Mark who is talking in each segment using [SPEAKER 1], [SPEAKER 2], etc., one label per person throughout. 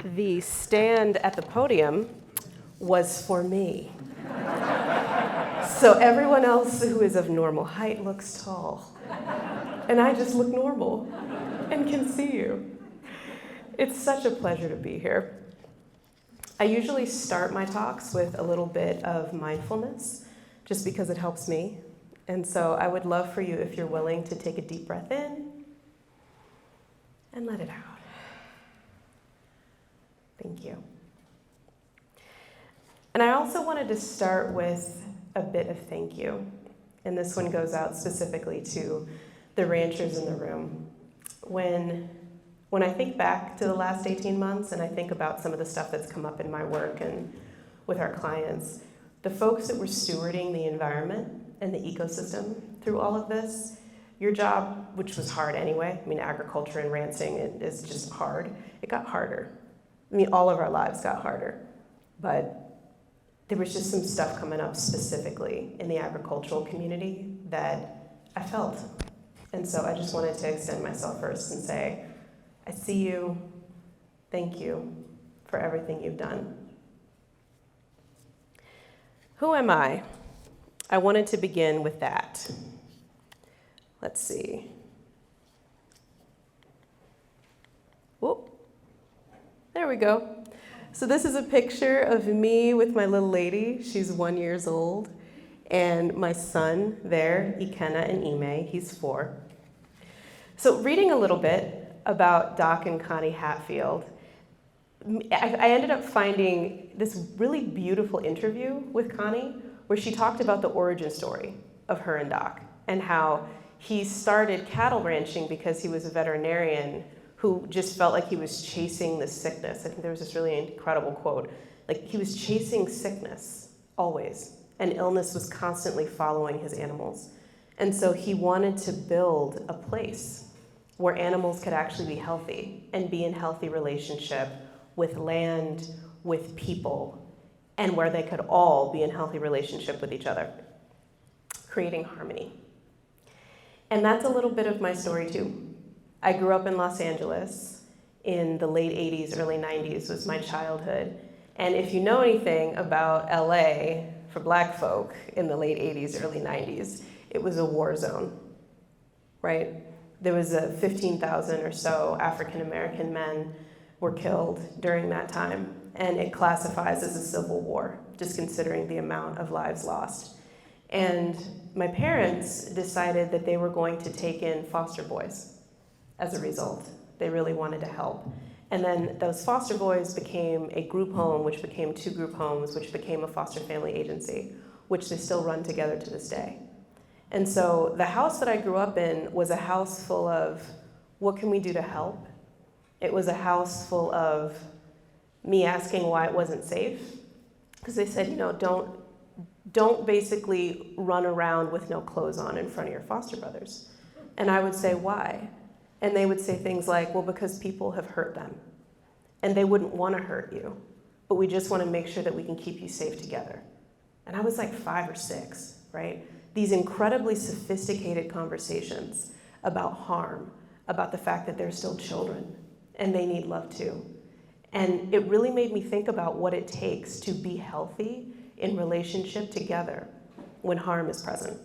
[SPEAKER 1] the stand at the podium was for me. So everyone else who is of normal height looks tall. And I just look normal and can see you. It's such a pleasure to be here. I usually start my talks with a little bit of mindfulness, just because it helps me. And so I would love for you, if you're willing, to take a deep breath in and let it out. Thank you. And I also wanted to start with a bit of thank you. And this one goes out specifically to the ranchers in the room. When I think back to the last 18 months and I think about some of the stuff that's come up in my work and with our clients, the folks that were stewarding the environment and the ecosystem through all of this, your job, which was hard anyway, I mean, agriculture and ranching is just hard, it got harder. I mean, all of our lives got harder, but there was just some stuff coming up specifically in the agricultural community that I felt. And so I just wanted to extend myself first and say, I see you, thank you for everything you've done. Who am I? I wanted to begin with that. Let's see. Whoop. There we go. So this is a picture of me with my little lady. She's 1 year old. And my son there, Ikenna and Ime, he's 4. So reading a little bit about Doc and Connie Hatfield, I ended up finding this really beautiful interview with Connie where she talked about the origin story of her and Doc and how he started cattle ranching because he was a veterinarian who just felt like he was chasing the sickness. I think there was this really incredible quote, like he was chasing sickness always, and illness was constantly following his animals. And so he wanted to build a place where animals could actually be healthy and be in healthy relationship with land, with people, and where they could all be in healthy relationship with each other, creating harmony. And that's a little bit of my story too. I grew up in Los Angeles in the late 80s, early 90s was my childhood. And if you know anything about LA for Black folk in the late 80s, early 90s, it was a war zone, right? There was 15,000 or so African-American men were killed during that time, and it classifies as a civil war, just considering the amount of lives lost. And my parents decided that they were going to take in foster boys as a result. They really wanted to help. And then those foster boys became a group home, which became 2 group homes, which became a foster family agency, which they still run together to this day. And so the house that I grew up in was a house full of, what can we do to help? It was a house full of me asking why it wasn't safe. Because they said, don't basically run around with no clothes on in front of your foster brothers. And I would say, why? And they would say things like, well, because people have hurt them. And they wouldn't want to hurt you. But we just want to make sure that we can keep you safe together. And I was like 5 or 6, right? These incredibly sophisticated conversations about harm, about the fact that they're still children and they need love too. And it really made me think about what it takes to be healthy in relationship together when harm is present.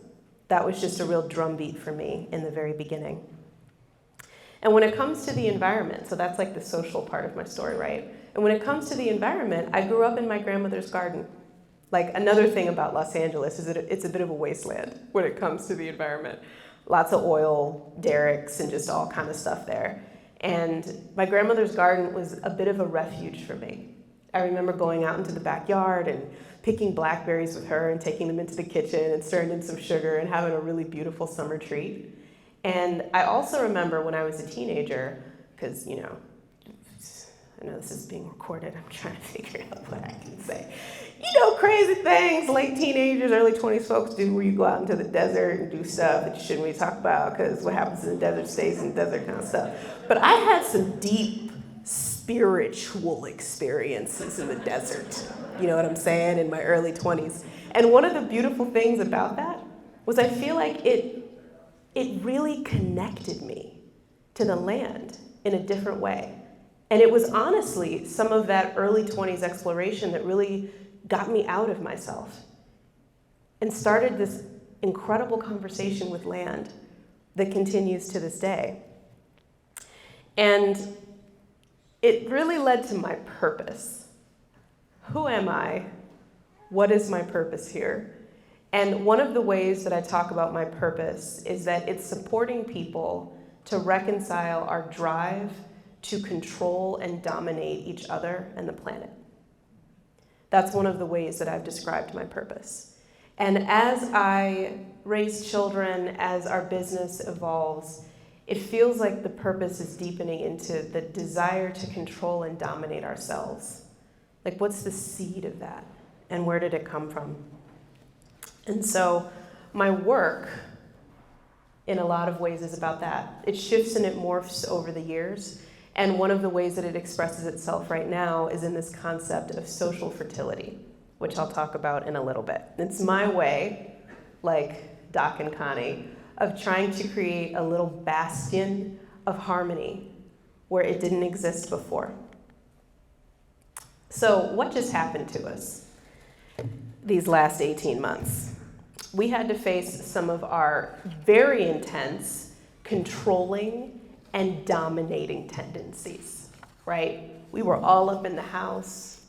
[SPEAKER 1] That was just a real drumbeat for me in the very beginning. And when it comes to the environment, so that's like the social part of my story, right? And when it comes to the environment, I grew up in my grandmother's garden. Like another thing about Los Angeles is that it's a bit of a wasteland when it comes to the environment. Lots of oil derricks and just all kind of stuff there. And my grandmother's garden was a bit of a refuge for me. I remember going out into the backyard and picking blackberries with her and taking them into the kitchen and stirring in some sugar and having a really beautiful summer treat. And I also remember when I was a teenager, because, I know this is being recorded, I'm trying to figure out what I can say. Crazy things late teenagers, early 20s folks do where you go out into the desert and do stuff that you shouldn't really talk about because what happens in the desert stays in the desert kind of stuff. But I had some deep spiritual experiences in the desert, you know what I'm saying, in my early 20s. And one of the beautiful things about that was I feel like it really connected me to the land in a different way. And it was honestly some of that early 20s exploration that really got me out of myself and started this incredible conversation with land that continues to this day. And it really led to my purpose. Who am I? What is my purpose here? And one of the ways that I talk about my purpose is that it's supporting people to reconcile our drive to control and dominate each other and the planet. That's one of the ways that I've described my purpose. And as I raise children, as our business evolves, it feels like the purpose is deepening into the desire to control and dominate ourselves. Like, what's the seed of that? And where did it come from? And so my work, in a lot of ways, is about that. It shifts and it morphs over the years. And one of the ways that it expresses itself right now is in this concept of social fertility, which I'll talk about in a little bit. It's my way, like Doc and Connie, of trying to create a little bastion of harmony where it didn't exist before. So what just happened to us these last 18 months? We had to face some of our very intense, controlling, and dominating tendencies, right? We were all up in the house,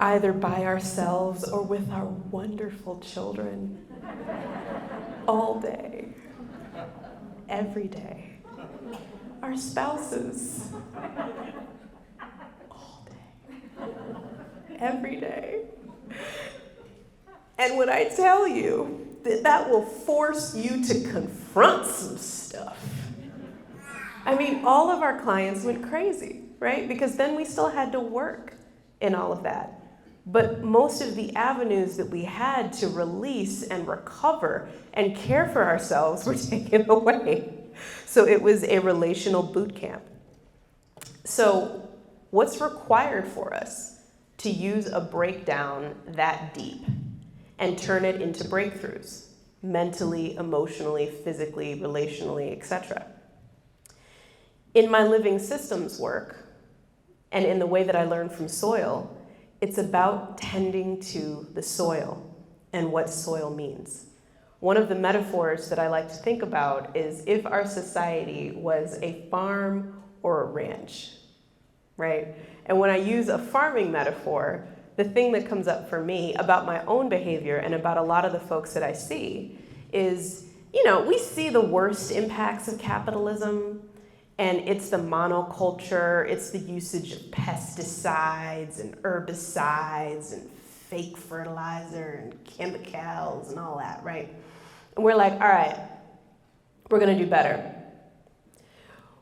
[SPEAKER 1] either by ourselves or with our wonderful children, all day, every day. Our spouses, all day, every day. And when I tell you that will force you to confront some stuff. I mean, all of our clients went crazy, right? Because then we still had to work in all of that. But most of the avenues that we had to release and recover and care for ourselves were taken away. So it was a relational boot camp. So what's required for us to use a breakdown that deep and turn it into breakthroughs, mentally, emotionally, physically, relationally, etc.? In my living systems work, and in the way that I learn from soil, it's about tending to the soil and what soil means. One of the metaphors that I like to think about is if our society was a farm or a ranch, right? And when I use a farming metaphor, the thing that comes up for me about my own behavior and about a lot of the folks that I see is, we see the worst impacts of capitalism, and it's the monoculture, it's the usage of pesticides and herbicides and fake fertilizer and chemicals and all that, right? And we're like, all right, we're gonna do better.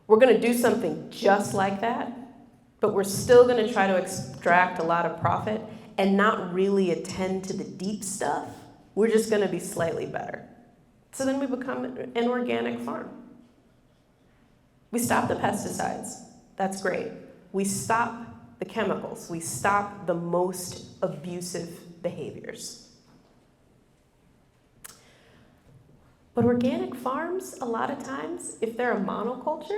[SPEAKER 1] We're gonna do something just like that, but we're still gonna try to extract a lot of profit and not really attend to the deep stuff. We're just gonna be slightly better. So then we become an organic farm. We stop the pesticides. That's great. We stop the chemicals. We stop the most abusive behaviors. But organic farms, a lot of times, if they're a monoculture,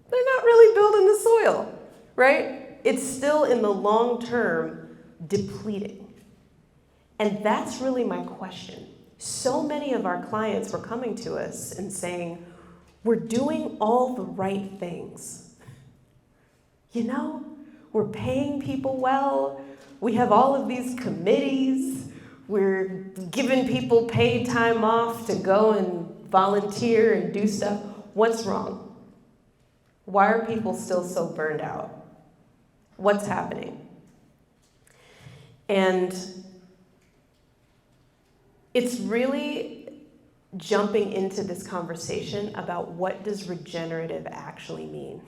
[SPEAKER 1] they're not really building the soil, right? It's still in the long term depleting. And that's really my question. So many of our clients were coming to us and saying, we're doing all the right things. We're paying people well. We have all of these committees. We're giving people paid time off to go and volunteer and do stuff. What's wrong? Why are people still so burned out? What's happening? And it's really jumping into this conversation about what does regenerative actually mean?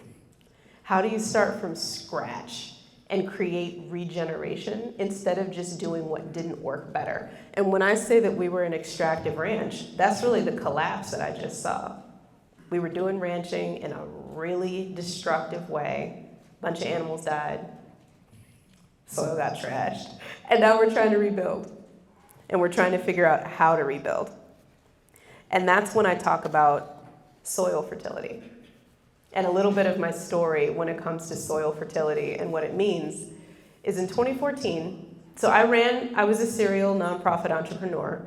[SPEAKER 1] How do you start from scratch and create regeneration instead of just doing what didn't work better? And when I say that we were an extractive ranch, that's really the collapse that I just saw. We were doing ranching in a really destructive way. A bunch of animals died. Soil got trashed. And now we're trying to rebuild. And we're trying to figure out how to rebuild. And that's when I talk about soil fertility. And a little bit of my story when it comes to soil fertility and what it means is in 2014, so I was a serial nonprofit entrepreneur.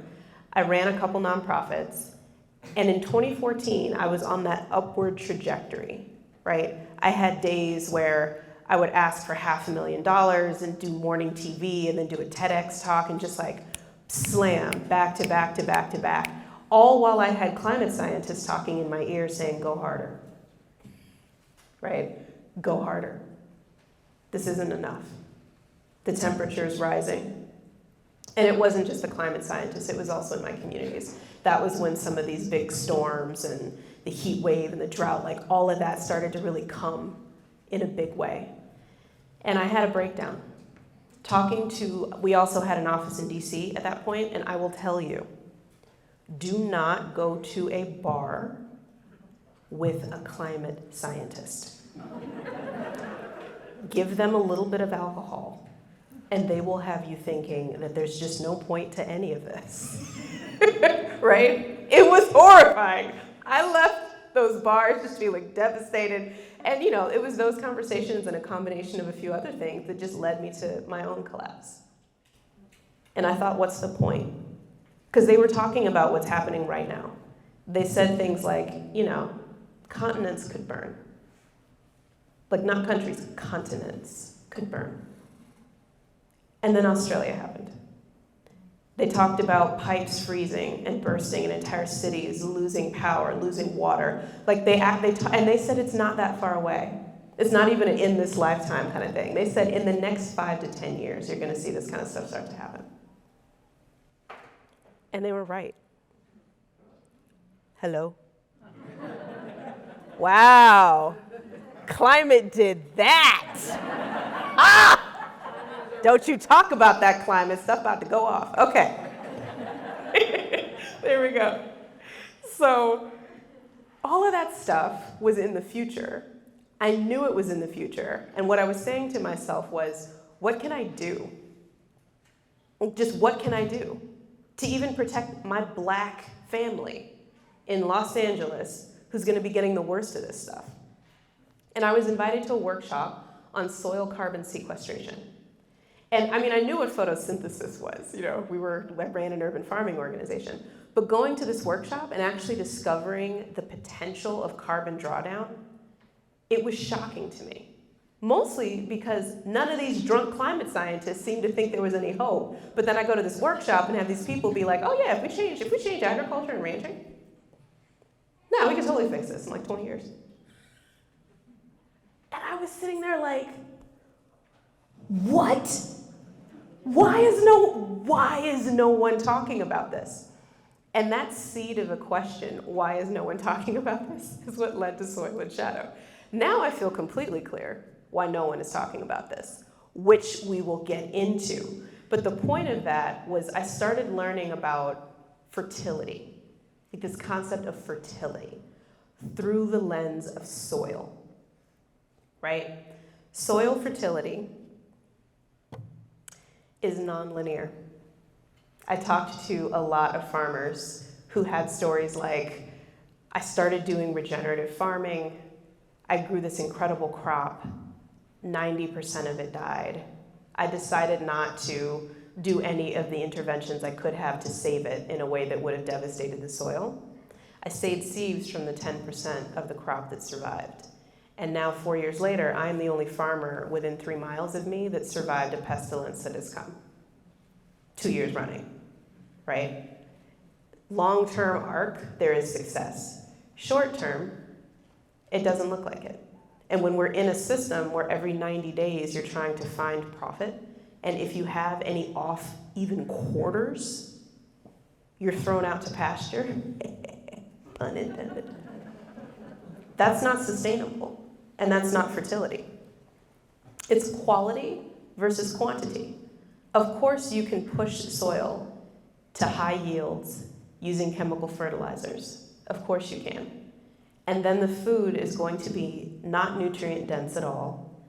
[SPEAKER 1] I ran a couple nonprofits. And in 2014, I was on that upward trajectory, right? I had days where I would ask for $500,000 and do morning TV and then do a TEDx talk and just like slam back to back to back to back, all while I had climate scientists talking in my ear saying, go harder, right? Go harder. This isn't enough. The temperature is rising. And it wasn't just the climate scientists, it was also in my communities. That was when some of these big storms and the heat wave and the drought, like all of that started to really come in a big way. And I had a breakdown. We also had an office in DC at that point, and I will tell you, do not go to a bar with a climate scientist. Give them a little bit of alcohol, and they will have you thinking that there's just no point to any of this, right? It was horrifying. I left those bars just feeling devastated. And it was those conversations and a combination of a few other things that just led me to my own collapse. And I thought, what's the point? Because they were talking about what's happening right now. They said things like, continents could burn. Like not countries, continents could burn. And then Australia happened. They talked about pipes freezing and bursting and entire cities losing power, losing water. Like and they said it's not that far away. It's not even an in this lifetime kind of thing. They said in the next 5 to 10 years, you're going to see this kind of stuff start to happen. And they were right. Hello? Wow. Climate did that. Ah! Don't you talk about that climate stuff about to go off. Okay. There we go. So all of that stuff was in the future. I knew it was in the future. And what I was saying to myself was, what can I do? Just what can I do to even protect my Black family in Los Angeles who's going to be getting the worst of this stuff? And I was invited to a workshop on soil carbon sequestration. And I knew what photosynthesis was. I ran an urban farming organization. But going to this workshop and actually discovering the potential of carbon drawdown, it was shocking to me. Mostly because none of these drunk climate scientists seemed to think there was any hope. But then I go to this workshop and have these people be like, oh yeah, if we change agriculture and ranching, no, we can totally fix this in like 20 years. And I was sitting there like, what? Why is no one talking about this? And that seed of a question, why is no one talking about this, is what led to Soil and Shadow. Now I feel completely clear why no one is talking about this, which we will get into. But the point of that was I started learning about fertility, like this concept of fertility, through the lens of soil, right? Soil fertility is nonlinear. I talked to a lot of farmers who had stories like, I started doing regenerative farming, I grew this incredible crop, 90% of it died. I decided not to do any of the interventions I could have to save it in a way that would have devastated the soil. I saved seeds from the 10% of the crop that survived. And now 4 years later, I am the only farmer within 3 miles of me that survived a pestilence that has come 2 years running, right? Long-term arc, there is success. Short-term, it doesn't look like it. And when we're in a system where every 90 days you're trying to find profit, and if you have any off even quarters, you're thrown out to pasture, unintended. That's not sustainable, and that's not fertility. It's quality versus quantity. Of course, you can push soil to high yields using chemical fertilizers. Of course you can. And then the food is going to be not nutrient dense at all.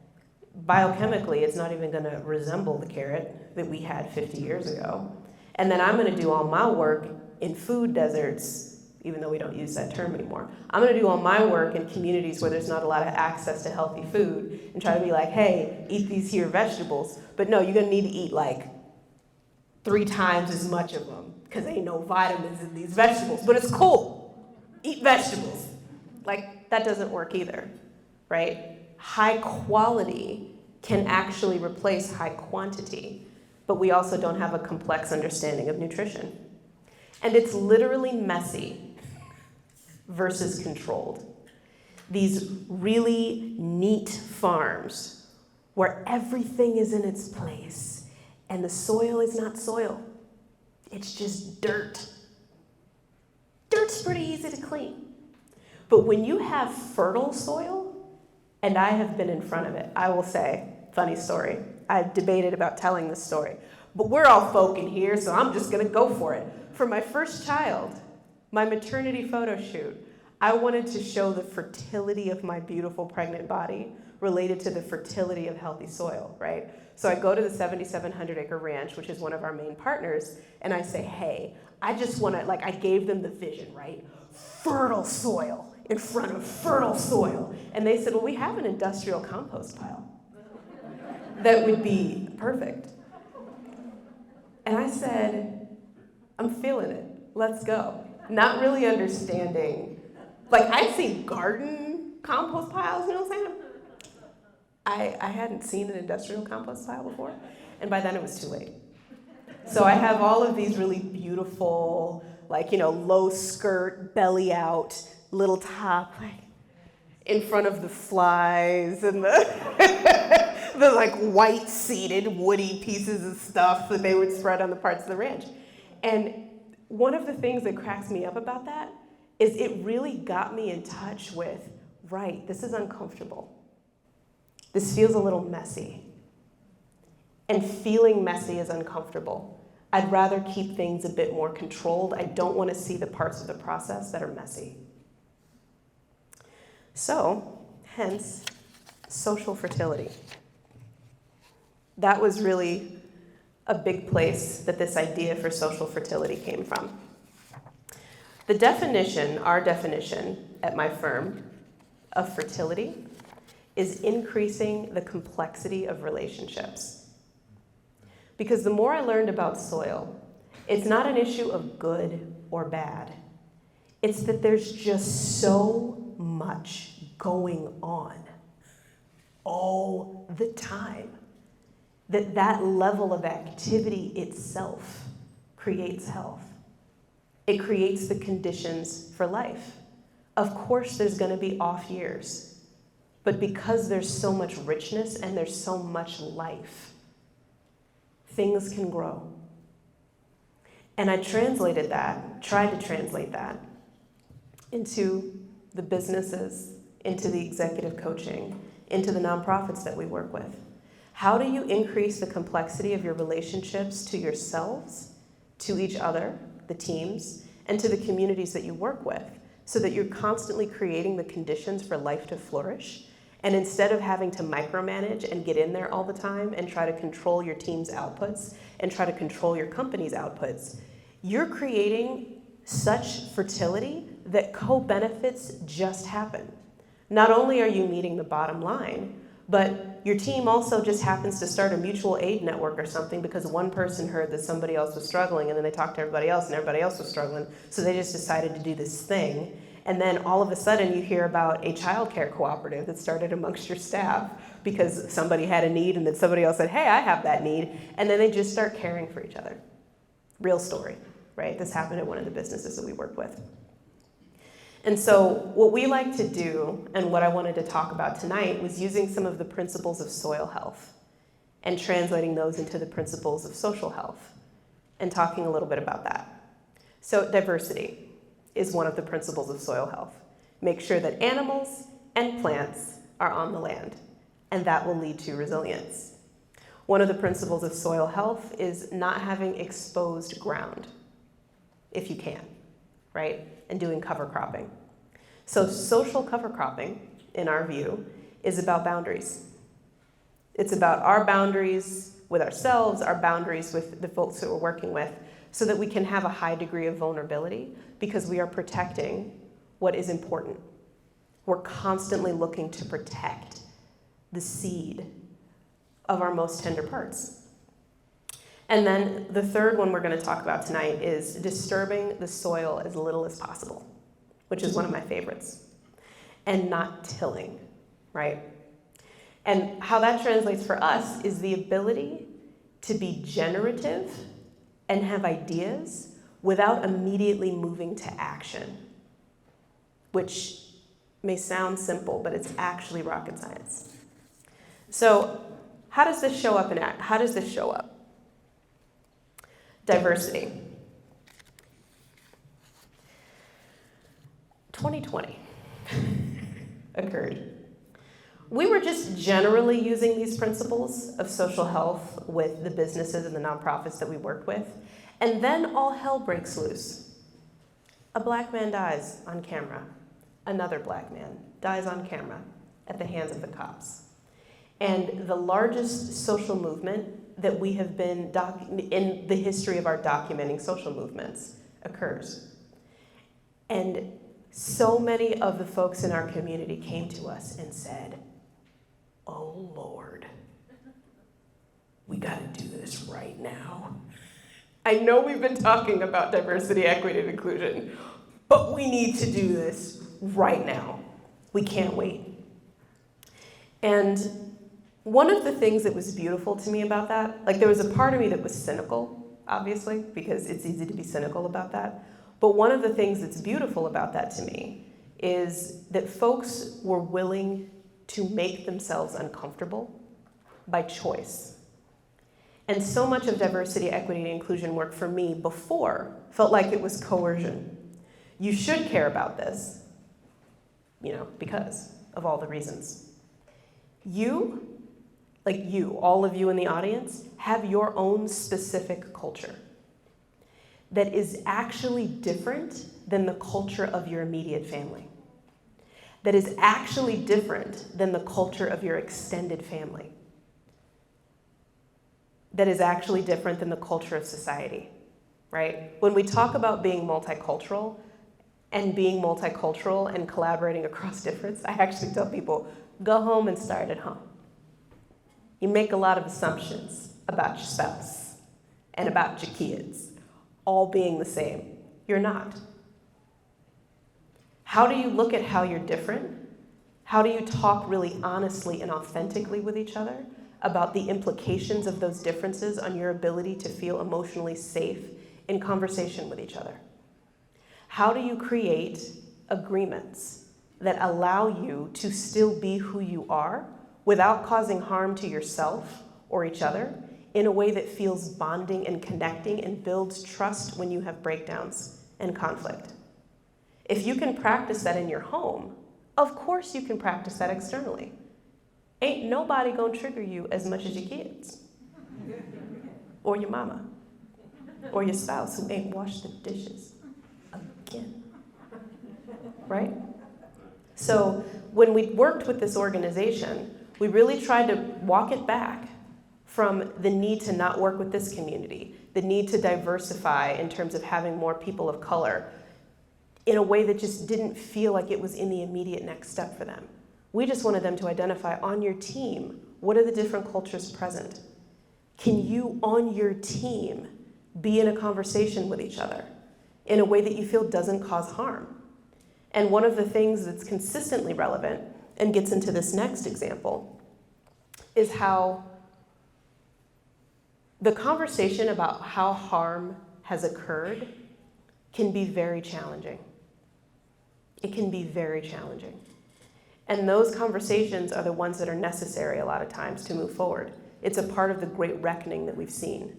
[SPEAKER 1] Biochemically, it's not even going to resemble the carrot that we had 50 years ago. And then I'm going to do all my work in food deserts, even though we don't use that term anymore. I'm gonna do all my work in communities where there's not a lot of access to healthy food and try to be like, hey, eat these here vegetables. But no, you're gonna need to eat like 3 times as much of them because ain't no vitamins in these vegetables, but it's cool. Eat vegetables. Like, that doesn't work either, right? High quality can actually replace high quantity, but we also don't have a complex understanding of nutrition. And it's literally messy versus controlled. These really neat farms where everything is in its place and the soil is not soil. It's just dirt. Dirt's pretty easy to clean. But when you have fertile soil, and I have been in front of it, I will say, funny story, I've debated about telling this story, but we're all folk in here, so I'm just gonna go for it. For my first child, my maternity photo shoot, I wanted to show the fertility of my beautiful pregnant body related to the fertility of healthy soil, right? So I go to the 7,700 acre ranch, which is one of our main partners, and I say, hey, I just wanna, like, I gave them the vision, right? Fertile soil in front of fertile soil. And they said, well, we have an industrial compost pile. That would be perfect. And I said, I'm feeling it, let's go. Not really understanding, like I'd seen garden compost piles, you know what I'm saying? I hadn't seen an industrial compost pile before, and by then it was too late. So I have all of these really beautiful, like, you know, low skirt, belly out, little top, like, in front of the flies and the like white seeded woody pieces of stuff that they would spread on the parts of the ranch. And one of the things that cracks me up about that is it really got me in touch with, right, this is uncomfortable. This feels a little messy. And feeling messy is uncomfortable. I'd rather keep things a bit more controlled. I don't want to see the parts of the process that are messy. So, hence, social fertility. That was really a big place that this idea for social fertility came from. The definition, our definition at my firm of fertility is increasing the complexity of relationships. Because the more I learned about soil, it's not an issue of good or bad. It's that there's just so much going on all the time that level of activity itself creates health. It creates the conditions for life. Of course, there's going to be off years, but because there's so much richness and there's so much life, things can grow. And I translated that, tried to translate that into the businesses, into the executive coaching, into the nonprofits that we work with. How do you increase the complexity of your relationships to yourselves, to each other, the teams, and to the communities that you work with, so that you're constantly creating the conditions for life to flourish? And instead of having to micromanage and get in there all the time and try to control your team's outputs and try to control your company's outputs, you're creating such fertility that co-benefits just happen. Not only are you meeting the bottom line, but your team also just happens to start a mutual aid network or something because one person heard that somebody else was struggling, and then they talked to everybody else and everybody else was struggling, so they just decided to do this thing. And then all of a sudden you hear about a childcare cooperative that started amongst your staff because somebody had a need and then somebody else said, hey, I have that need. And then they just start caring for each other. Real story, right? This happened at one of the businesses that we work with. And so what we like to do, and what I wanted to talk about tonight, was using some of the principles of soil health and translating those into the principles of social health and talking a little bit about that. So diversity is one of the principles of soil health. Make sure that animals and plants are on the land, and that will lead to resilience. One of the principles of soil health is not having exposed ground, if you can, right? And doing cover cropping. So social cover cropping, in our view, is about boundaries. It's about our boundaries with ourselves, our boundaries with the folks that we're working with, so that we can have a high degree of vulnerability because we are protecting what is important. We're constantly looking to protect the seed of our most tender parts. And then the third one we're going to talk about tonight is disturbing the soil as little as possible, which is one of my favorites, and not tilling, right? And how that translates for us is the ability to be generative and have ideas without immediately moving to action, which may sound simple, but it's actually rocket science. So how does this show up in act? How does this show up? Diversity. 2020 occurred. We were just generally using these principles of social health with the businesses and the nonprofits that we work with, and then all hell breaks loose. A black man dies on camera. Another black man dies on camera at the hands of the cops. And the largest social movement that we have been in the history of our documenting social movements occurs. And so many of the folks in our community came to us and said, "Oh Lord, we gotta do this right now. I know we've been talking about diversity, equity, and inclusion, but we need to do this right now. We can't wait." And one of the things that was beautiful to me about that, like there was a part of me that was cynical, obviously, because it's easy to be cynical about that. But one of the things that's beautiful about that to me is that folks were willing to make themselves uncomfortable by choice. And so much of diversity, equity, and inclusion work for me before felt like it was coercion. You should care about this, because of all the reasons. All of you in the audience, have your own specific culture that is actually different than the culture of your immediate family, that is actually different than the culture of your extended family, that is actually different than the culture of society, right? When we talk about being multicultural and collaborating across difference, I actually tell people, go home and start at home. You make a lot of assumptions about your spouse and about your kids, all being the same. You're not. How do you look at how you're different? How do you talk really honestly and authentically with each other about the implications of those differences on your ability to feel emotionally safe in conversation with each other? How do you create agreements that allow you to still be who you are without causing harm to yourself or each other in a way that feels bonding and connecting and builds trust when you have breakdowns and conflict? If you can practice that in your home, of course you can practice that externally. Ain't nobody gonna trigger you as much as your kids, or your mama, or your spouse who ain't washed the dishes again, right? So when we worked with this organization, we really tried to walk it back from the need to not work with this community, the need to diversify in terms of having more people of color in a way that just didn't feel like it was in the immediate next step for them. We just wanted them to identify on your team, what are the different cultures present? Can you on your team be in a conversation with each other in a way that you feel doesn't cause harm? And one of the things that's consistently relevant and gets into this next example is how the conversation about how harm has occurred can be very challenging. It can be very challenging. And those conversations are the ones that are necessary a lot of times to move forward. It's a part of the great reckoning that we've seen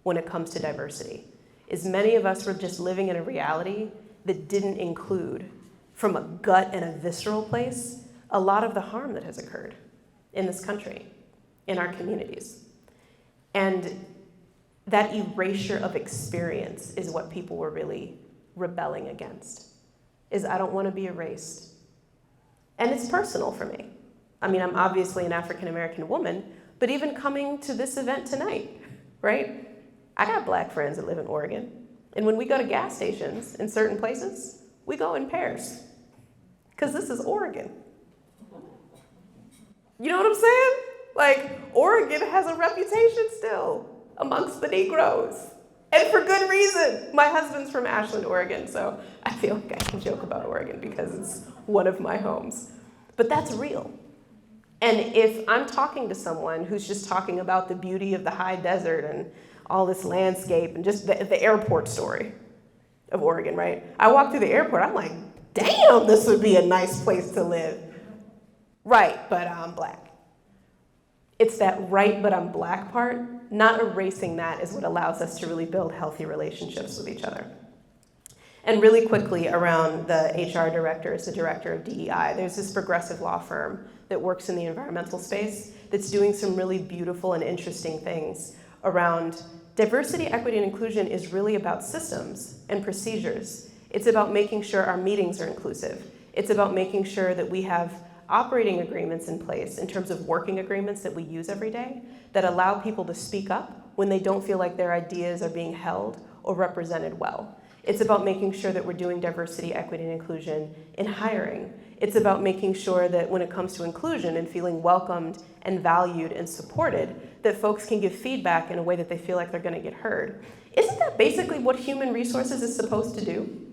[SPEAKER 1] when it comes to diversity, is many of us were just living in a reality that didn't include, from a gut and a visceral place, a lot of the harm that has occurred in this country, in our communities. And that erasure of experience is what people were really rebelling against, is I don't want to be erased. And it's personal for me. I mean, I'm obviously an African American woman, but even coming to this event tonight, right? I got black friends that live in Oregon. And when we go to gas stations in certain places, we go in pairs. Because this is Oregon. You know what I'm saying? Like, Oregon has a reputation still amongst the Negroes. And for good reason. My husband's from Ashland, Oregon, so I feel like I can joke about Oregon because it's one of my homes. But that's real. And if I'm talking to someone who's just talking about the beauty of the high desert and all this landscape and just the airport story of Oregon, right? I walk through the airport, I'm like, damn, this would be a nice place to live. Right, but I'm black. It's that right, but I'm black part, not erasing that is what allows us to really build healthy relationships with each other. And really quickly around the HR director as the director of DEI, there's this progressive law firm that works in the environmental space that's doing some really beautiful and interesting things around diversity, equity, and inclusion is really about systems and procedures. It's about making sure our meetings are inclusive. It's about making sure that we have operating agreements in place in terms of working agreements that we use every day that allow people to speak up when they don't feel like their ideas are being held or represented well. It's about making sure that we're doing diversity, equity, and inclusion in hiring. It's about making sure that when it comes to inclusion and feeling welcomed and valued and supported, that folks can give feedback in a way that they feel like they're gonna get heard. Isn't that basically what human resources is supposed to do?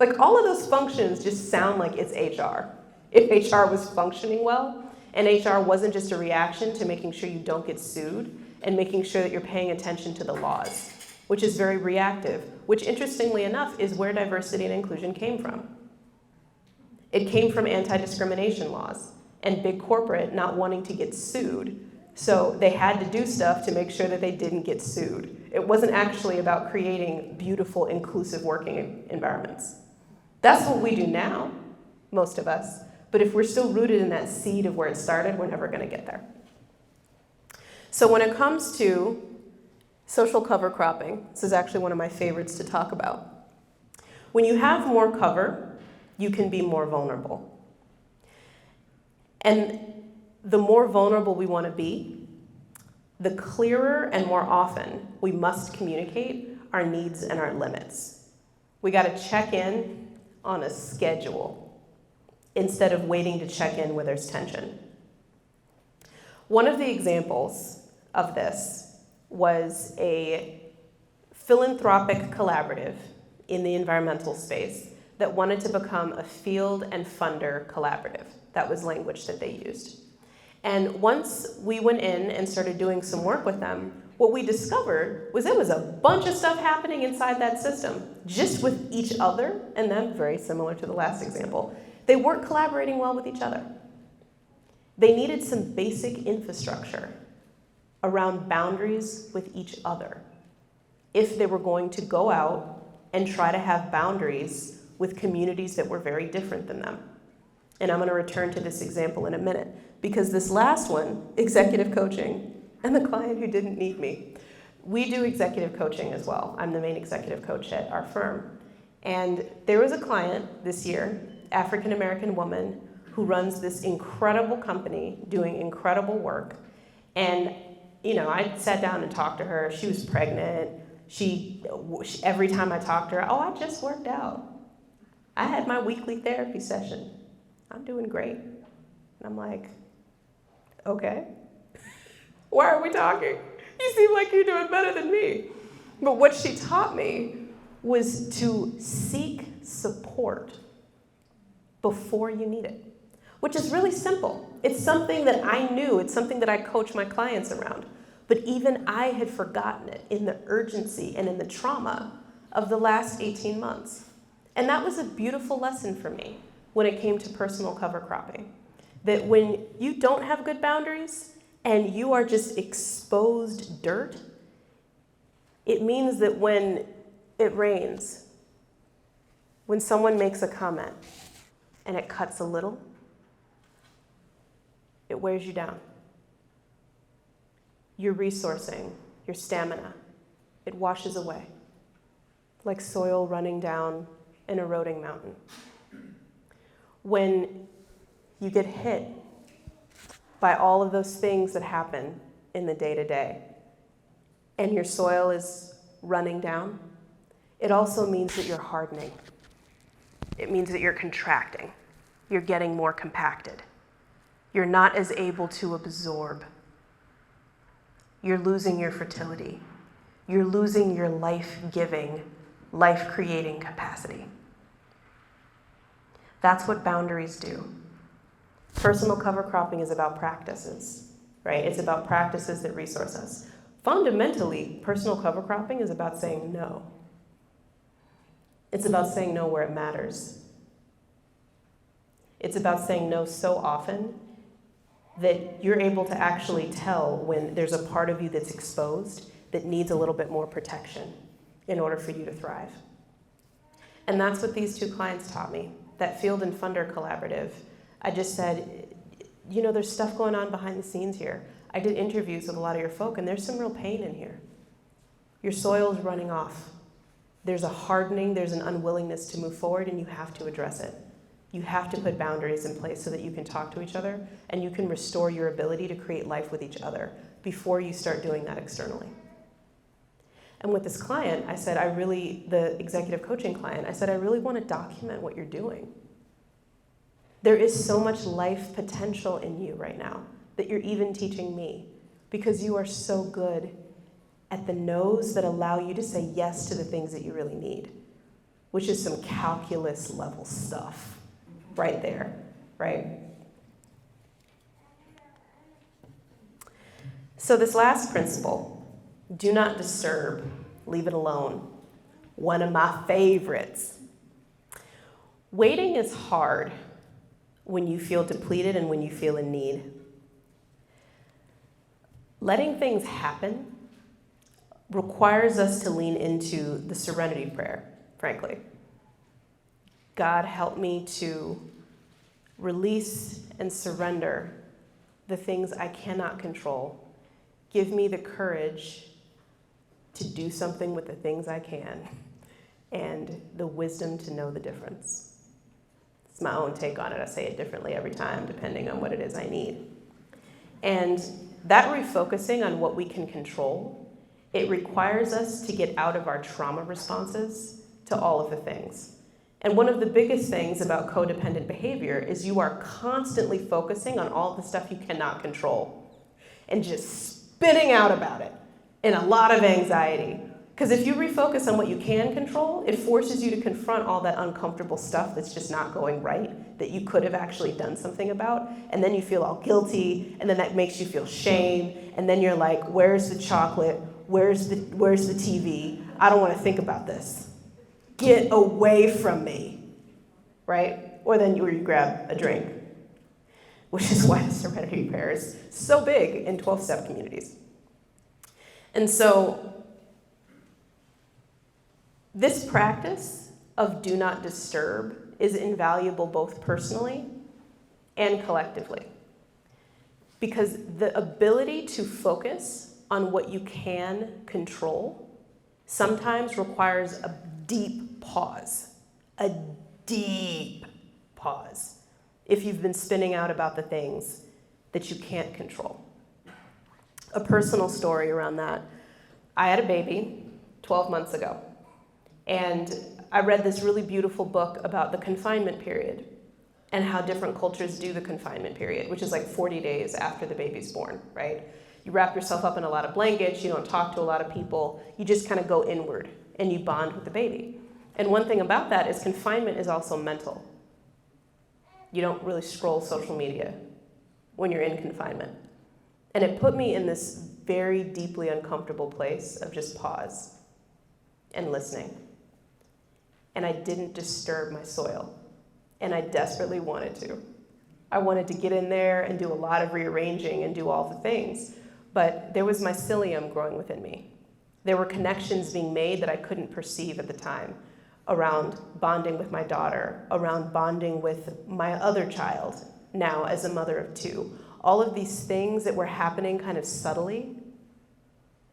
[SPEAKER 1] Like, all of those functions just sound like it's HR. If HR was functioning well, and HR wasn't just a reaction to making sure you don't get sued and making sure that you're paying attention to the laws, which is very reactive, which interestingly enough is where diversity and inclusion came from. It came from anti-discrimination laws and big corporate not wanting to get sued. So they had to do stuff to make sure that they didn't get sued. It wasn't actually about creating beautiful, inclusive working environments. That's what we do now, most of us. But if we're still rooted in that seed of where it started, we're never gonna get there. So when it comes to social cover cropping, this is actually one of my favorites to talk about. When you have more cover, you can be more vulnerable. And the more vulnerable we want to be, the clearer and more often we must communicate our needs and our limits. We got to check in on a schedule instead of waiting to check in where there's tension. One of the examples of this was a philanthropic collaborative in the environmental space that wanted to become a field and funder collaborative. That was language that they used. And once we went in and started doing some work with them, what we discovered was there was a bunch of stuff happening inside that system, just with each other, and them, very similar to the last example. They weren't collaborating well with each other. They needed some basic infrastructure around boundaries with each other if they were going to go out and try to have boundaries with communities that were very different than them. And I'm going to return to this example in a minute, because this last one, executive coaching, and the client who didn't need me, we do executive coaching as well. I'm the main executive coach at our firm. And there was a client this year, African-American woman, who runs this incredible company doing incredible work. And, I sat down and talked to her. She was pregnant. She every time I talked to her, I just worked out. I had my weekly therapy session. I'm doing great. And I'm like, okay. Why are we talking? You seem like you're doing better than me. But what she taught me was to seek support before you need it, which is really simple. It's something that I knew. It's something that I coach my clients around. But even I had forgotten it in the urgency and in the trauma of the last 18 months. And that was a beautiful lesson for me when it came to personal cover cropping. That when you don't have good boundaries and you are just exposed dirt, it means that when it rains, when someone makes a comment and it cuts a little, it wears you down. Your resourcing, your stamina, it washes away like soil running down an eroding mountain. When you get hit by all of those things that happen in the day-to-day, and your soil is running down, it also means that you're hardening. It means that you're contracting. You're getting more compacted. You're not as able to absorb. You're losing your fertility. You're losing your life-giving, life-creating capacity. That's what boundaries do. Personal cover cropping is about practices, right? It's about practices that resource us. Fundamentally, personal cover cropping is about saying no. It's about saying no where it matters. It's about saying no so often that you're able to actually tell when there's a part of you that's exposed that needs a little bit more protection in order for you to thrive. And that's what these two clients taught me. That Field and Funder collaborative, I just said, you know, there's stuff going on behind the scenes here. I did interviews with a lot of your folk, and there's some real pain in here. Your soil's running off. There's a hardening, there's an unwillingness to move forward, and you have to address it. You have to put boundaries in place so that you can talk to each other, and you can restore your ability to create life with each other before you start doing that externally. And with this client, I said, the executive coaching client, I said, I really want to document what you're doing. There is so much life potential in you right now that you're even teaching me, because you are so good at the no's that allow you to say yes to the things that you really need, which is some calculus level stuff right there, right? So this last principle, do not disturb, leave it alone. One of my favorites. Waiting is hard when you feel depleted and when you feel in need. Letting things happen requires us to lean into the Serenity Prayer, frankly. God, help me to release and surrender the things I cannot control. Give me the courage to do something with the things I can, and the wisdom to know the difference. It's my own take on it. I say it differently every time, depending on what it is I need. And that refocusing on what we can control, it requires us to get out of our trauma responses to all of the things. And one of the biggest things about codependent behavior is you are constantly focusing on all the stuff you cannot control and just spitting out about it in a lot of anxiety. Because if you refocus on what you can control, it forces you to confront all that uncomfortable stuff that's just not going right, that you could have actually done something about, and then you feel all guilty, and then that makes you feel shame, and then you're like, where's the chocolate? Where's the TV? I don't want to think about this. Get away from me, right? Or then you grab a drink, which is why the Serenity Prayer is so big in 12-step communities. And so this practice of do not disturb is invaluable both personally and collectively. Because the ability to focus on what you can control sometimes requires a deep pause. A deep pause. If you've been spinning out about the things that you can't control. A personal story around that. I had a baby 12 months ago. And I read this really beautiful book about the confinement period and how different cultures do the confinement period, which is like 40 days after the baby's born, right? You wrap yourself up in a lot of blankets, you don't talk to a lot of people, you just kind of go inward and you bond with the baby. And one thing about that is confinement is also mental. You don't really scroll social media when you're in confinement. And it put me in this very deeply uncomfortable place of just pause and listening. And I didn't disturb my soil. And I desperately wanted to. I wanted to get in there and do a lot of rearranging and do all the things. But there was mycelium growing within me. There were connections being made that I couldn't perceive at the time around bonding with my daughter, around bonding with my other child, now as a mother of two. All of these things that were happening kind of subtly,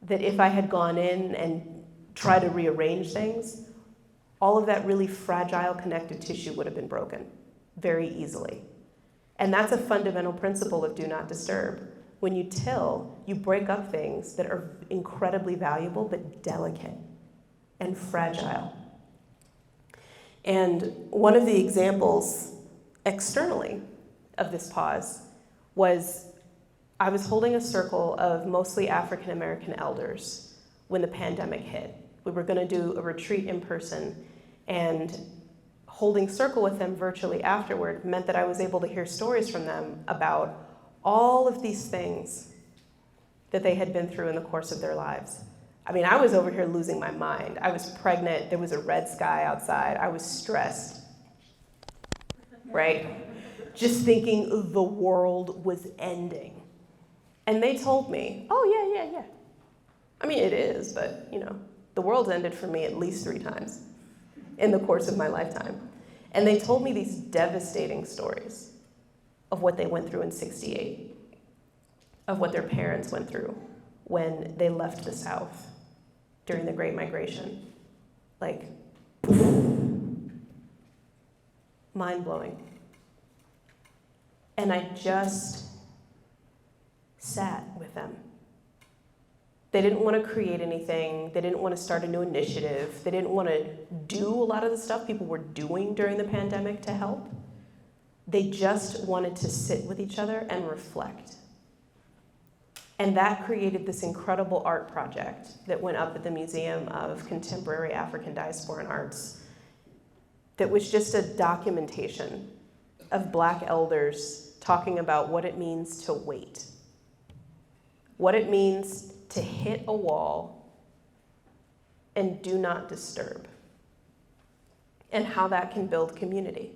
[SPEAKER 1] that if I had gone in and tried to rearrange things, all of that really fragile connective tissue would have been broken very easily. And that's a fundamental principle of do not disturb. When you till, you break up things that are incredibly valuable but delicate. and fragile. And one of the examples externally of this pause was I was holding a circle of mostly African American elders when the pandemic hit. We were going to do a retreat in person, and holding circle with them virtually afterward meant that I was able to hear stories from them about all of these things that they had been through in the course of their lives. I mean, I was over here losing my mind. I was pregnant, there was a red sky outside, I was stressed, right? Just thinking the world was ending. And they told me, oh yeah. I mean, it is, but the world's ended for me at least 3 times in the course of my lifetime. And they told me these devastating stories of what they went through in '68, of what their parents went through when they left the South during the Great Migration. Like, mind-blowing. And I just sat with them. They didn't want to create anything. They didn't want to start a new initiative. They didn't want to do a lot of the stuff people were doing during the pandemic to help. They just wanted to sit with each other and reflect. And that created this incredible art project that went up at the Museum of Contemporary African Diasporan Arts that was just a documentation of Black elders talking about what it means to wait, what it means to hit a wall and do not disturb, and how that can build community.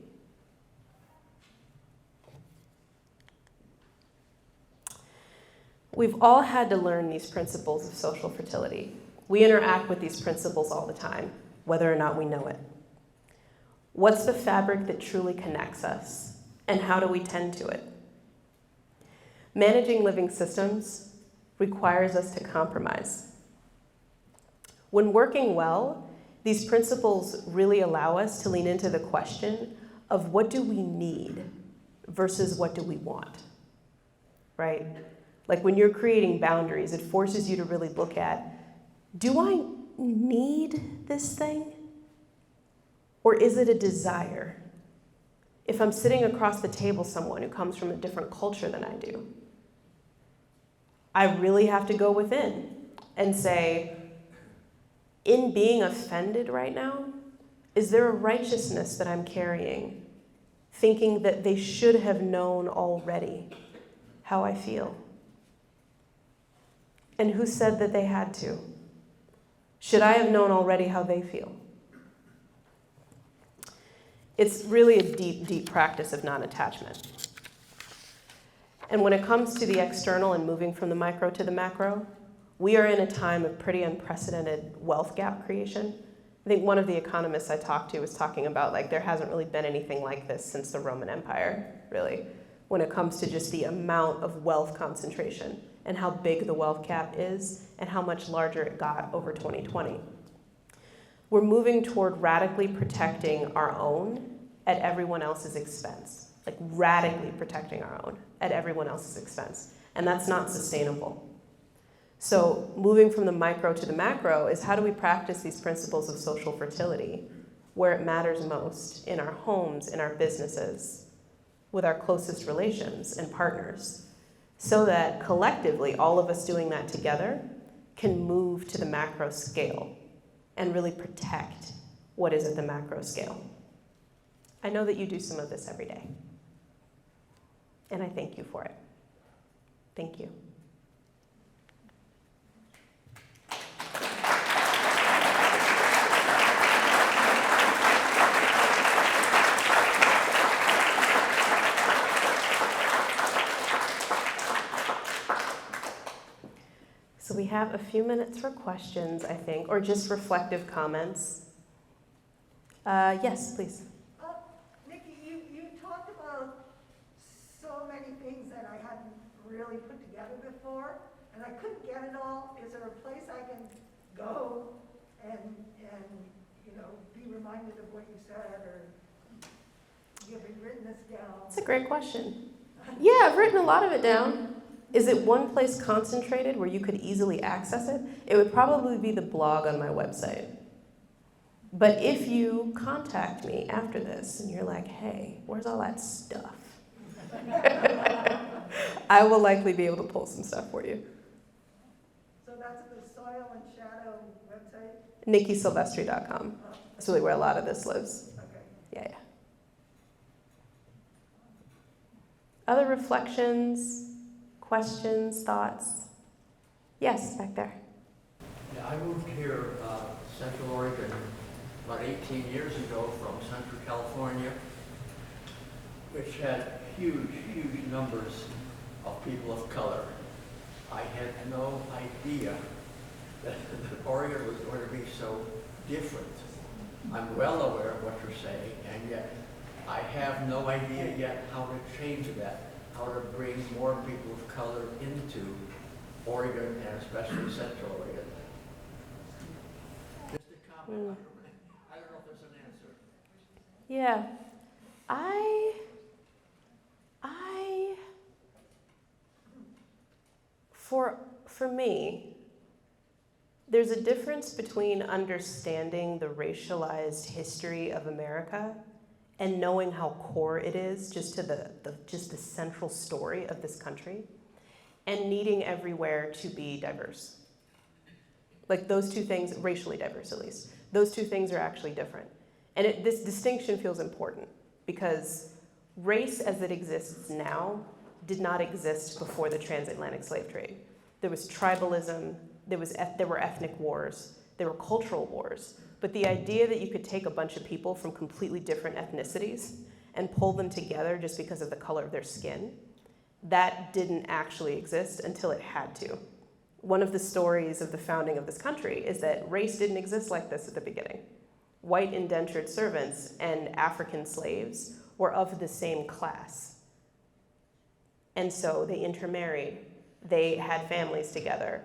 [SPEAKER 1] We've all had to learn these principles of social fertility. We interact with these principles all the time, whether or not we know it. What's the fabric that truly connects us, and how do we tend to it? Managing living systems requires us to compromise. When working well, these principles really allow us to lean into the question of what do we need versus what do we want, right? Like when you're creating boundaries, it forces you to really look at, do I need this thing? Or is it a desire? If I'm sitting across the table someone who comes from a different culture than I do, I really have to go within and say, in being offended right now, is there a righteousness that I'm carrying, thinking that they should have known already how I feel? And who said that they had to? Should I have known already how they feel? It's really a deep, deep practice of non-attachment. And when it comes to the external and moving from the micro to the macro, we are in a time of pretty unprecedented wealth gap creation. I think one of the economists I talked to was talking about there hasn't really been anything like this since the Roman Empire, really, when it comes to just the amount of wealth concentration and how big the wealth gap is and how much larger it got over 2020. We're moving toward radically protecting our own at everyone else's expense. Radically protecting our own at everyone else's expense. And that's not sustainable. So moving from the micro to the macro is how do we practice these principles of social fertility where it matters most, in our homes, in our businesses, with our closest relations and partners, so that collectively, all of us doing that together can move to the macro scale and really protect what is at the macro scale. I know that you do some of this every day. And I thank you for it. Thank you. So we have a few minutes for questions, I think, or just reflective comments. Yes, please.
[SPEAKER 2] Nikki, you talked about so many things that I hadn't really put together before, and I couldn't get it all. Is there a place I can go and be reminded of what you said, or you have written this down?
[SPEAKER 1] That's a great question. Yeah, I've written a lot of it down. Is it one place concentrated where you could easily access it? It would probably be the blog on my website. But if you contact me after this and you're like, hey, where's all that stuff? I will likely be able to pull some stuff for you.
[SPEAKER 2] So that's the Soil and Shadow website?
[SPEAKER 1] NikkiSilvestri.com. That's really where a lot of this lives.
[SPEAKER 2] Okay.
[SPEAKER 1] Yeah. Other reflections, questions, thoughts? Yes, back there.
[SPEAKER 3] Yeah, I moved here, Central Oregon, about 18 years ago from Central California, which had huge, huge numbers of people of color. I had no idea that Oregon was going to be so different. I'm well aware of what you're saying, and yet I have no idea yet how to change that, how to bring more people of color into Oregon, and especially Central Oregon. Just a comment. I don't know if there's an answer.
[SPEAKER 1] Yeah. For me, there's a difference between understanding the racialized history of America and knowing how core it is just to the central story of this country, and needing everywhere to be diverse. Like those two things, racially diverse at least, those two things are actually different. And this distinction feels important because race as it exists now did not exist before the transatlantic slave trade. There was tribalism, there were ethnic wars, there were cultural wars, but the idea that you could take a bunch of people from completely different ethnicities and pull them together just because of the color of their skin, that didn't actually exist until it had to. One of the stories of the founding of this country is that race didn't exist like this at the beginning. White indentured servants and African slaves were of the same class. And so they intermarried, they had families together.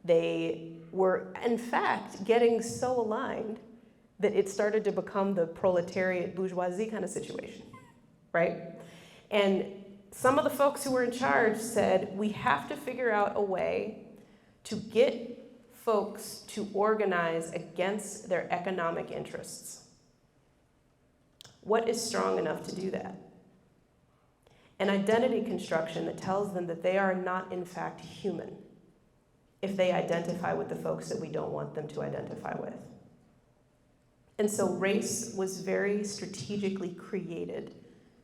[SPEAKER 1] They were, in fact, getting so aligned that it started to become the proletariat bourgeoisie kind of situation, right? And some of the folks who were in charge said, we have to figure out a way to get folks to organize against their economic interests. What is strong enough to do that? An identity construction that tells them that they are not, in fact, human if they identify with the folks that we don't want them to identify with. And so race was very strategically created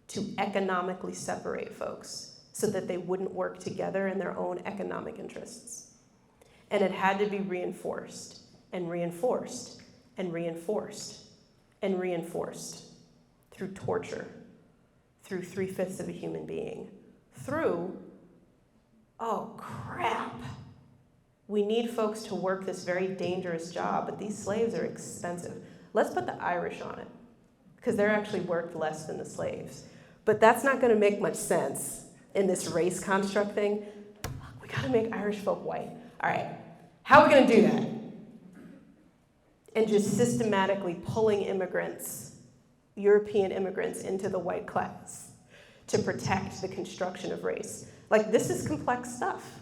[SPEAKER 1] to economically separate folks so that they wouldn't work together in their own economic interests. And it had to be reinforced and reinforced and reinforced and reinforced through torture, through 3/5 of a human being, through, oh crap, we need folks to work this very dangerous job, but these slaves are expensive. Let's put the Irish on it, because they're actually worked less than the slaves. But that's not gonna make much sense in this race construct thing. We gotta make Irish folk white. All right, how are we gonna do that? And just systematically pulling immigrants, European immigrants, into the white class to protect the construction of race. Like, this is complex stuff.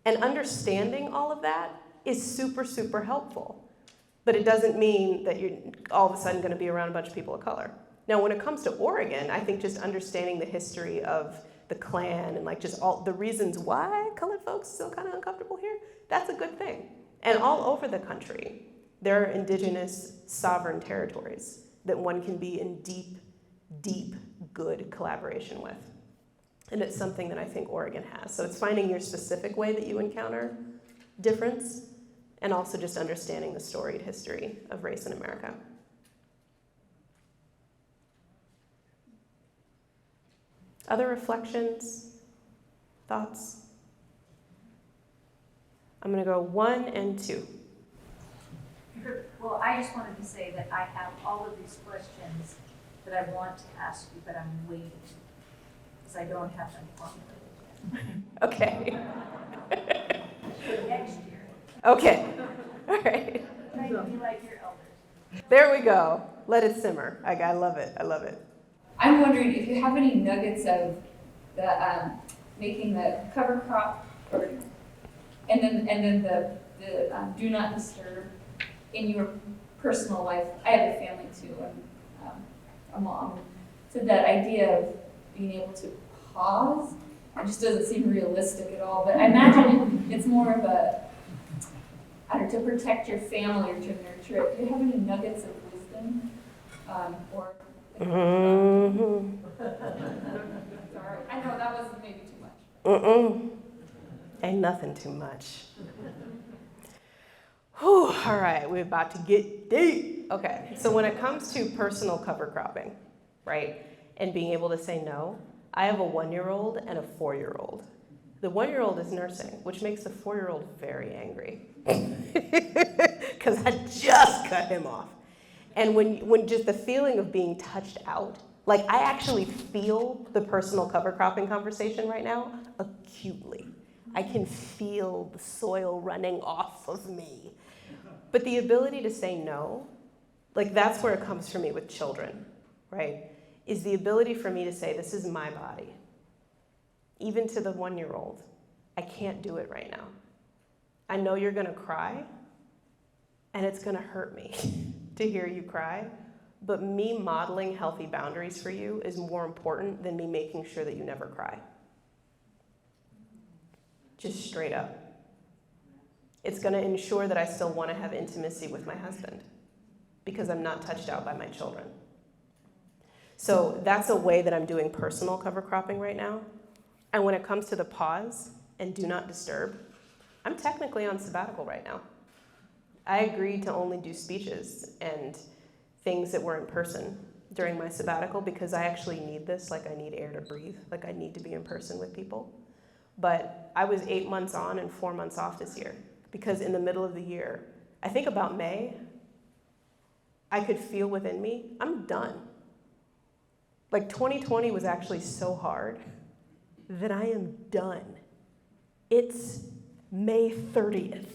[SPEAKER 1] And understanding all of that is super, super helpful. But it doesn't mean that you're all of a sudden gonna be around a bunch of people of color. Now, when it comes to Oregon, I think just understanding the history of the Klan and like just all the reasons why colored folks still kind of uncomfortable here, that's a good thing. And all over the country, there are indigenous sovereign territories that one can be in deep, deep, good collaboration with. And it's something that I think Oregon has. So it's finding your specific way that you encounter difference, and also just understanding the storied history of race in America. Other reflections, thoughts? I'm gonna go 1 and 2.
[SPEAKER 4] Well, I just wanted to say that I have all of these questions that I want to ask you, but I'm waiting, because I don't have them formulated
[SPEAKER 1] Okay.
[SPEAKER 4] yet. Next year.
[SPEAKER 1] Okay. All right.
[SPEAKER 4] Try to be like your elders.
[SPEAKER 1] There we go. Let it simmer. I love it. I love it.
[SPEAKER 5] I'm wondering if you have any nuggets of the making the cover crop, and then the do not disturb in your personal life. I have a family too, and a mom. So that idea of being able to pause, it just doesn't seem realistic at all. But I imagine it's more of a, I don't know, to protect your family or to nurture it. Do you have any nuggets of wisdom? Or sorry, I know that was maybe too much.
[SPEAKER 1] Ain't nothing too much. Whew, all right, we're about to get deep. Okay, so when it comes to personal cover cropping, right, and being able to say no, I have a 1-year-old and a 4-year-old. The 1-year-old is nursing, which makes the 4-year-old very angry because I just cut him off. And when just the feeling of being touched out, like I actually feel the personal cover cropping conversation right now acutely. I can feel the soil running off of me. But the ability to say no, like that's where it comes for me with children, right? Is the ability for me to say, this is my body. Even to the 1-year-old, I can't do it right now. I know you're gonna cry, and it's gonna hurt me to hear you cry, but me modeling healthy boundaries for you is more important than me making sure that you never cry. Just straight up. It's gonna ensure that I still wanna have intimacy with my husband because I'm not touched out by my children. So that's a way that I'm doing personal cover cropping right now. And when it comes to the pause and do not disturb, I'm technically on sabbatical right now. I agreed to only do speeches and things that were in person during my sabbatical because I actually need this, like I need air to breathe, like I need to be in person with people. But I was 8 months on and 4 months off this year because in the middle of the year, I think about May, I could feel within me, I'm done. Like 2020 was actually so hard that I am done. It's May 30th.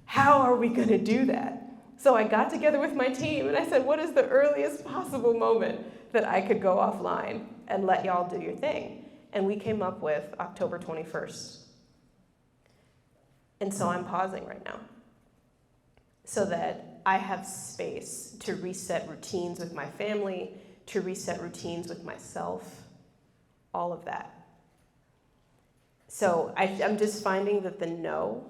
[SPEAKER 1] How are we gonna do that? So I got together with my team and I said, what is the earliest possible moment that I could go offline and let y'all do your thing? And we came up with October 21st. And so I'm pausing right now so that I have space to reset routines with my family, to reset routines with myself, all of that. So I'm just finding that the no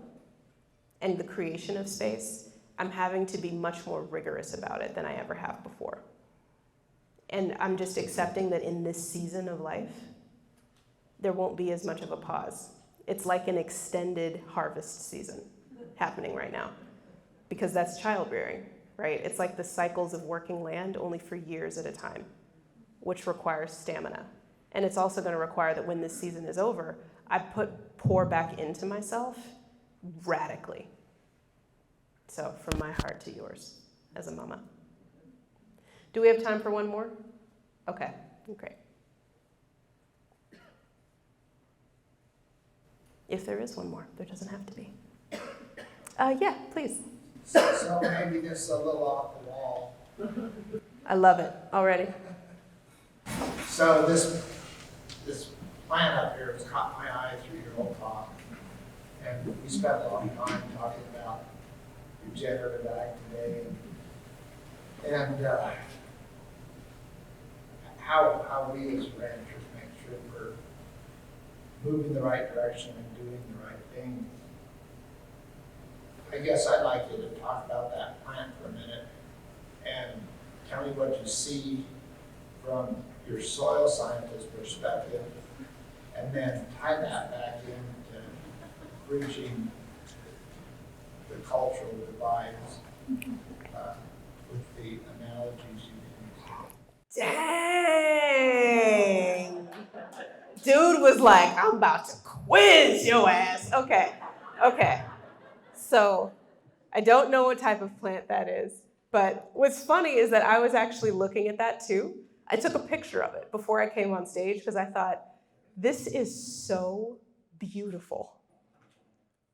[SPEAKER 1] and the creation of space, I'm having to be much more rigorous about it than I ever have before. And I'm just accepting that in this season of life, there won't be as much of a pause. It's like an extended harvest season happening right now because that's child rearing, right? It's like the cycles of working land only for years at a time, which requires stamina. And it's also gonna require that when this season is over, I pour back into myself radically. So from my heart to yours as a mama. Do we have time for one more? Okay, great. If there is one more, there doesn't have to be. Yeah, please.
[SPEAKER 6] So maybe this is a little off the wall.
[SPEAKER 1] I love it already.
[SPEAKER 6] So this plant up here has caught my eye through your whole talk. And we spent a long time talking about regenerative ag today. And how we as ranchers make sure we're moving in the right direction and doing the right thing. I guess I'd like you to talk about that plant for a minute and tell me what you see from your soil scientist perspective, and then tie that back into bridging the cultural divides with the analogies you use.
[SPEAKER 1] Dang. Dude was like, I'm about to quiz your ass. Okay. So I don't know what type of plant that is, but what's funny is that I was actually looking at that too. I took a picture of it before I came on stage because I thought, this is so beautiful.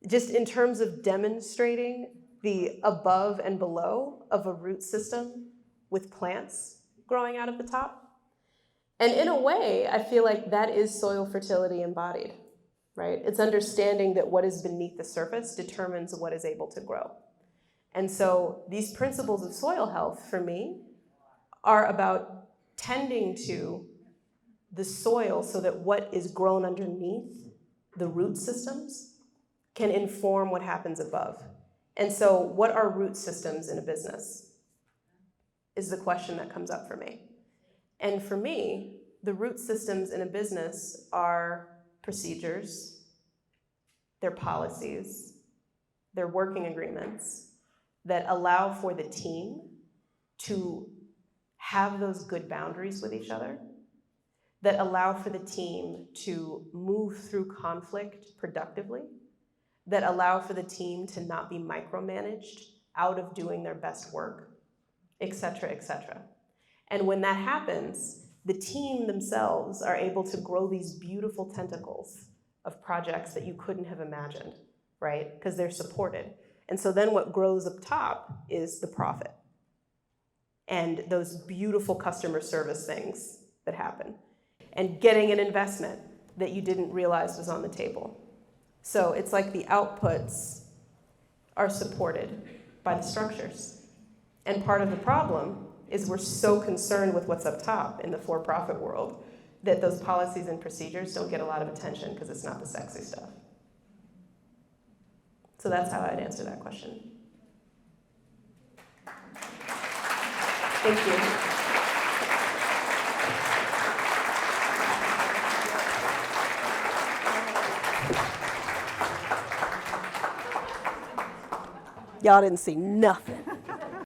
[SPEAKER 1] Just in terms of demonstrating the above and below of a root system with plants growing out of the top. And in a way, I feel like that is soil fertility embodied, right? It's understanding that what is beneath the surface determines what is able to grow. And so these principles of soil health for me are about tending to the soil so that what is grown underneath the root systems can inform what happens above. And so what are root systems in a business is the question that comes up for me. And for me, the root systems in a business are procedures, they're policies, they're working agreements that allow for the team to have those good boundaries with each other, that allow for the team to move through conflict productively, that allow for the team to not be micromanaged out of doing their best work, et cetera, et cetera. And when that happens, the team themselves are able to grow these beautiful tentacles of projects that you couldn't have imagined, right? Because they're supported. And so then what grows up top is the profit and those beautiful customer service things that happen and getting an investment that you didn't realize was on the table. So it's like the outputs are supported by the structures. And part of the problem is we're so concerned with what's up top in the for-profit world that those policies and procedures don't get a lot of attention because it's not the sexy stuff. So that's how I'd answer that question. Thank you. Y'all didn't see nothing.